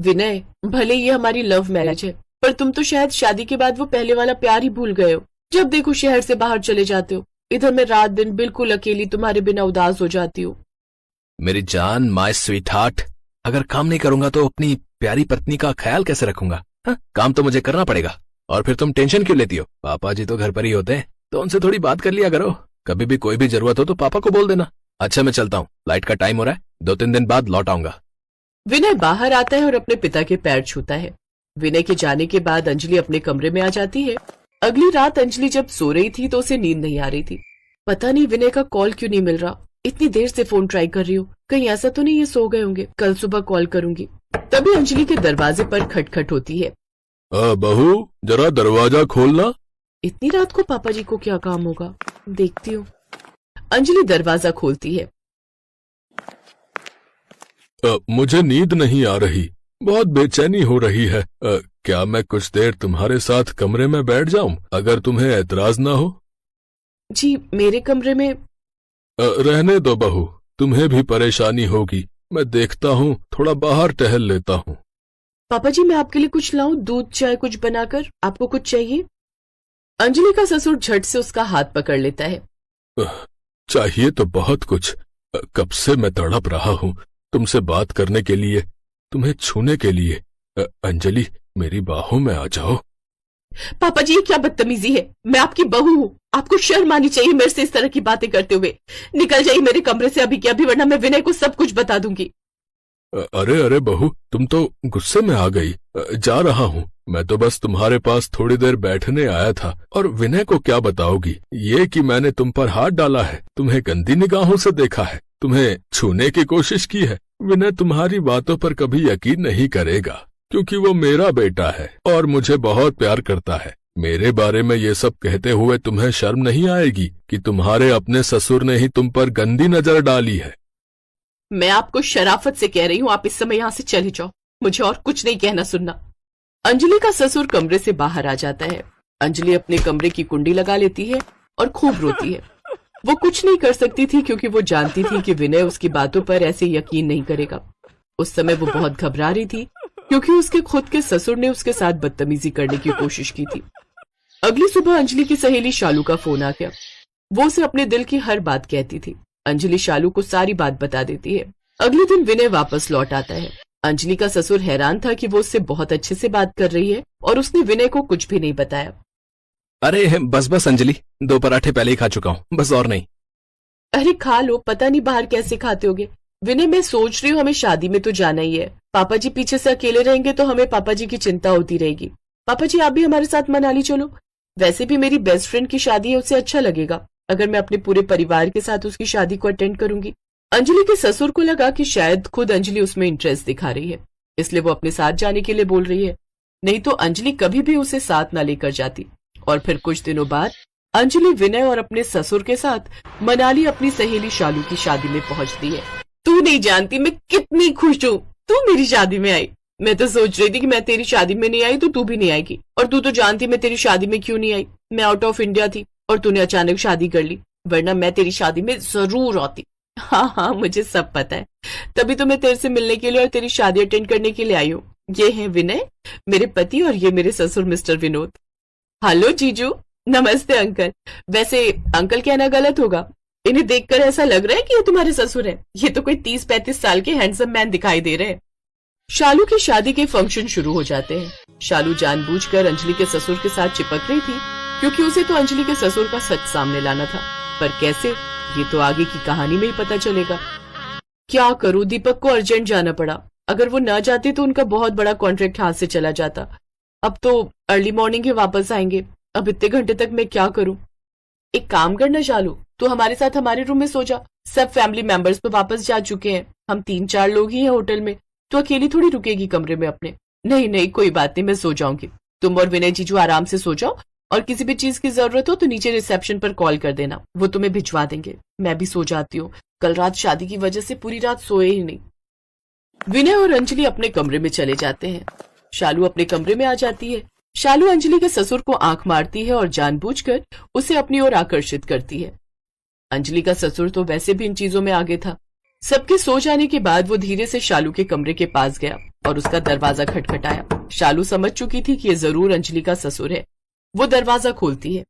विनय, भले ये हमारी लव मैरिज है, पर तुम तो शायद शादी के बाद वो पहले वाला प्यार ही भूल गए हो। जब देखो शहर से बाहर चले जाते हो, इधर मैं रात दिन बिल्कुल अकेली तुम्हारे बिना उदास हो जाती हूँ। मेरी जान, माय स्वीट हार्ट, अगर काम नहीं करूंगा तो अपनी प्यारी पत्नी का ख्याल कैसे रखूंगा? काम तो मुझे करना पड़ेगा। और फिर तुम टेंशन क्यों लेती हो? पापा जी तो घर पर ही होते हैं, तो उनसे थोड़ी बात कर लिया करो। कभी भी कोई भी जरूरत हो तो पापा को बोल देना। अच्छा, मैं चलता हूँ, लाइट का टाइम हो रहा है, 2-3 दिन बाद लौट आऊंगा। विनय बाहर आता है और अपने पिता के पैर छूता है। विनय के जाने के बाद अंजलि अपने कमरे में आ जाती है। अगली रात अंजलि जब सो रही थी तो उसे नींद नहीं आ रही थी। पता नहीं विनय का कॉल क्यों नहीं मिल रहा। इतनी देर से फोन ट्राई कर रही हूँ, कहीं ऐसा तो नहीं ये सो गए होंगे, कल सुबह कॉल करूंगी। तभी अंजलि के दरवाजे पर खटखट होती है। बहू, जरा दरवाजा खोलना। इतनी रात को पापा जी को क्या काम होगा, देखती हूँ। अंजलि दरवाजा खोलती है। मुझे नींद नहीं आ रही, बहुत बेचैनी हो रही है। क्या मैं कुछ देर तुम्हारे साथ कमरे में बैठ जाऊं, अगर तुम्हें ऐतराज ना हो? जी, मेरे कमरे में? रहने दो बहू, तुम्हें भी परेशानी होगी। मैं देखता हूँ, थोड़ा बाहर टहल लेता हूँ। पापा जी, मैं आपके लिए कुछ लाऊं, दूध चाय कुछ बनाकर? आपको कुछ चाहिए? अंजलि का ससुर झट से उसका हाथ पकड़ लेता है। चाहिए तो बहुत कुछ। कब से मैं तड़प रहा हूँ तुमसे बात करने के लिए, तुम्हें छूने के लिए। अंजलि, मेरी बाहों में आ जाओ। पापा जी, ये क्या बदतमीजी है? मैं आपकी बहू हूँ, आपको शर्म आनी चाहिए मेरे से इस तरह की बातें करते हुए। निकल जाइए मेरे कमरे से अभी के अभी, वरना मैं विनय को सब कुछ बता दूंगी। अरे अरे बहू, तुम तो गुस्से में आ गई। जा रहा हूँ, मैं तो बस तुम्हारे पास थोड़ी देर बैठने आया था। और विनय को क्या बताओगी? ये कि मैंने तुम पर हाथ डाला है, तुम्हें गंदी निगाहों से देखा है, तुम्हें छूने की कोशिश की है। विनय तुम्हारी बातों पर कभी यकीन नहीं करेगा, क्योंकि वो मेरा बेटा है और मुझे बहुत प्यार करता है। मेरे बारे में ये सब कहते हुए तुम्हें शर्म नहीं आएगी कि तुम्हारे अपने ससुर ने ही तुम पर गंदी नजर डाली है? मैं आपको शराफत से कह रही हूँ, आप इस समय यहाँ से चले जाओ, मुझे और कुछ नहीं कहना सुनना। अंजलि का ससुर कमरे से बाहर आ जाता है। अंजलि अपने कमरे की कुंडी लगा लेती है और खूब रोती है। वो कुछ नहीं कर सकती थी, क्योंकि वो जानती थी कि विनय उसकी बातों पर ऐसे यकीन नहीं करेगा। उस समय वो बहुत घबरा रही थी, क्योंकि उसके खुद के ससुर ने उसके साथ बदतमीजी करने की कोशिश की थी। अगली सुबह अंजलि की सहेली शालू का फोन आ गया। वो उसे अपने दिल की हर बात कहती थी। अंजलि शालू को सारी बात बता देती है। अगले दिन विनय वापस लौट आता है। अंजलि का ससुर हैरान था कि वो उससे बहुत अच्छे से बात कर रही है और उसने विनय को कुछ भी नहीं बताया। अरे बस बस अंजलि, 2 पराठे पहले ही खा चुका हूँ, बस और नहीं। अरे खा लो, पता नहीं बाहर कैसे खाते होगे। विनय, मैं सोच रही हूँ हमें शादी में तो जाना ही है। पापा जी पीछे से अकेले रहेंगे तो हमें पापा जी की चिंता होती रहेगी। पापा जी, आप भी हमारे साथ मनाली चलो। वैसे भी मेरी बेस्ट फ्रेंड की शादी है, उससे अच्छा लगेगा अगर मैं अपने पूरे परिवार के साथ उसकी शादी को अटेंड करूंगी। अंजलि के ससुर को लगा कि शायद खुद अंजलि उसमें इंटरेस्ट दिखा रही है, इसलिए वो अपने साथ जाने के लिए बोल रही है। नहीं तो अंजलि कभी भी उसे साथ न लेकर जाती। और फिर कुछ दिनों बाद अंजलि विनय और अपने ससुर के साथ मनाली अपनी सहेली शालू की शादी में पहुंचती है। तू नहीं जानती मैं कितनी खुश हूँ, तू मेरी शादी में आई। मैं तो सोच रही थी कि मैं तेरी शादी में नहीं आई तो तू भी नहीं आएगी, और तू तो जानती मैं तेरी शादी में क्यों नहीं आई। मैं आउट ऑफ इंडिया थी और तूने अचानक शादी कर ली, वरना मैं तेरी शादी में जरूर आती। हाँ हाँ, मुझे सब पता है, तभी तो मैं तेरे से मिलने के लिए और तेरी शादी अटेंड करने के लिए आई हूँ। ये है विनय, मेरे पति, और ये मेरे ससुर मिस्टर विनोद। हेलो जीजू। नमस्ते अंकल। वैसे अंकल कहना गलत होगा, इन्हें देखकर ऐसा लग रहा है कि ये तुम्हारे ससुर हैं। ये तो कोई 30-35 साल के हैंडसम मैन दिखाई दे रहे हैं। शालू की शादी के फंक्शन शुरू हो जाते हैं। शालू जानबूझकर अंजलि के ससुर के साथ चिपक रही थी, क्योंकि उसे तो अंजलि के ससुर का सच सामने लाना था। पर कैसे, ये तो आगे की कहानी में ही पता चलेगा। क्या करूं, दीपक को अर्जेंट जाना पड़ा। अगर वो न जाते तो उनका बहुत बड़ा कॉन्ट्रैक्ट हाथ से चला जाता। अब तो अर्ली मॉर्निंग ही वापस आएंगे। अब इतने घंटे तक मैं क्या करूं? एक काम करना शालू, तू हमारे साथ हमारे रूम में सो जा। सब फैमिली मेंबर्स तो वापस जा चुके हैं, हम 3-4 लोग ही हैं होटल में। तो अकेली थोड़ी रुकेगी कमरे में अपने। नहीं नहीं, कोई बात नहीं, मैं सो जाऊंगी। तुम और विनय जीजू आराम से सो जाओ, और किसी भी चीज की जरूरत हो तो नीचे रिसेप्शन पर कॉल कर देना, वो तुम्हें भिजवा देंगे। मैं भी सो जाती हूँ, कल रात शादी की वजह से पूरी रात सोए ही नहीं। विनय और अंजलि अपने कमरे में चले जाते हैं। शालू अपने कमरे में आ जाती है। शालू अंजलि के ससुर को आंख मारती है और जानबूझकर उसे अपनी ओर आकर्षित करती है। अंजलि का ससुर तो वैसे भी इन चीजों में आगे था। सबके सो जाने के बाद वो धीरे से शालू के कमरे के पास गया और उसका दरवाजा खटखटाया। शालू समझ चुकी थी कि ये जरूर अंजलि का ससुर है। वो दरवाजा खोलती है।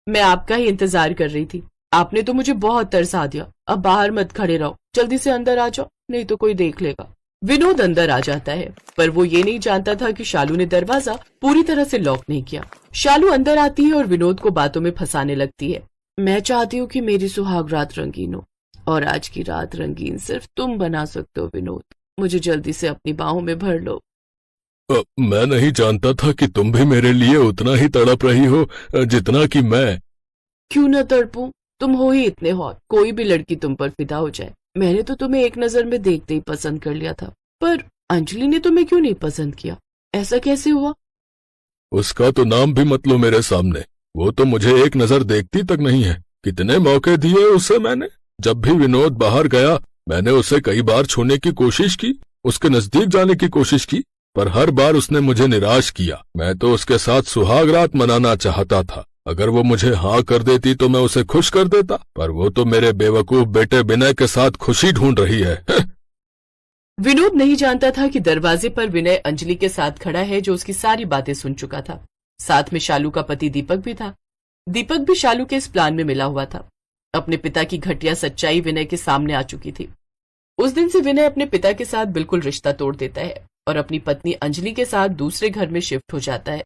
मैं आपका ही इंतजार कर रही थी। आपने तो मुझे बहुत तरसा दिया। अब बाहर मत खड़े रहो, जल्दी से अंदर आ जाओ, नहीं तो कोई देख लेगा। विनोद अंदर आ जाता है, पर वो ये नहीं जानता था कि शालू ने दरवाजा पूरी तरह से लॉक नहीं किया। शालू अंदर आती है और विनोद को बातों में फंसाने लगती है। मैं चाहती हूँ कि मेरी सुहाग रात रंगीन हो, और आज की रात रंगीन सिर्फ तुम बना सकते हो विनोद। मुझे जल्दी से अपनी बाहों में भर लो। मैं नहीं जानता था कि तुम भी मेरे लिए उतना ही तड़प रही हो जितना कि मैं। क्यों न तड़पूं, तुम हो ही इतने हॉट, कोई भी लड़की तुम पर फिदा हो जाए। मैंने तो तुम्हें एक नजर में देखते ही पसंद कर लिया था, पर अंजलि ने तुम्हें क्यों नहीं पसंद किया? ऐसा कैसे हुआ? उसका तो नाम भी मत लो मेरे सामने। वो तो मुझे एक नजर देखती तक नहीं है। कितने मौके दिए उसे मैंने। जब भी विनोद बाहर गया मैंने उसे कई बार छूने की कोशिश की, उसके नजदीक जाने की कोशिश की, पर हर बार उसने मुझे निराश किया। मैं तो उसके साथ सुहाग रात मनाना चाहता था। अगर वो मुझे हाँ कर देती तो मैं उसे खुश कर देता, पर वो तो मेरे बेवकूफ बेटे विनय के साथ खुशी ढूंढ रही है। विनोद नहीं जानता था कि दरवाजे पर विनय अंजलि के साथ खड़ा है, जो उसकी सारी बातें सुन चुका था। साथ में शालू का पति दीपक भी था। दीपक भी शालू के इस प्लान में मिला हुआ था। अपने पिता की घटिया सच्चाई विनय के सामने आ चुकी थी। उस दिन से विनय अपने पिता के साथ बिल्कुल रिश्ता तोड़ देता है और अपनी पत्नी अंजलि के साथ दूसरे घर में शिफ्ट हो जाता है।